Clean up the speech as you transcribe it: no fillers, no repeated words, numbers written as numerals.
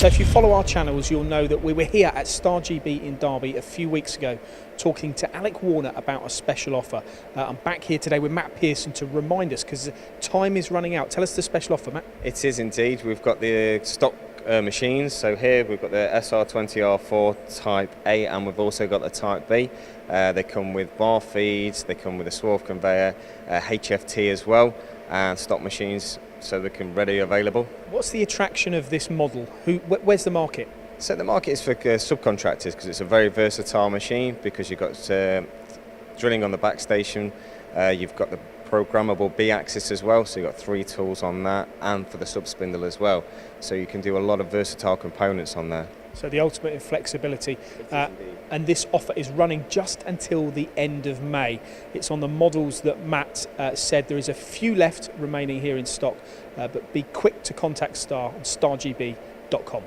So if you follow our channels, you'll know that we were here at Star GB in Derby a few weeks ago talking to Alec Warner about a special offer. I'm back here today with Matt Pearson to remind us, because time is running out. Tell us the special offer, Matt. It is indeed. We've got the stock machines. So here we've got the SR20R IV Type A, and we've also got the Type B. They come with bar feeds, they come with a swarf conveyor, HFT as well, and stock machines, so they can ready available. What's the attraction of this model? Where's the market? So the market is for subcontractors, because it's a very versatile machine, because you've got drilling on the back station, you've got the programmable B-axis as well, so you've got 3 tools on that, and for the sub spindle as well, so you can do a lot of versatile components on there. So the ultimate in flexibility, and this offer is running just until the end of May. It's on the models that Matt said. There is a few left remaining here in stock, but be quick to contact Star on stargb.com.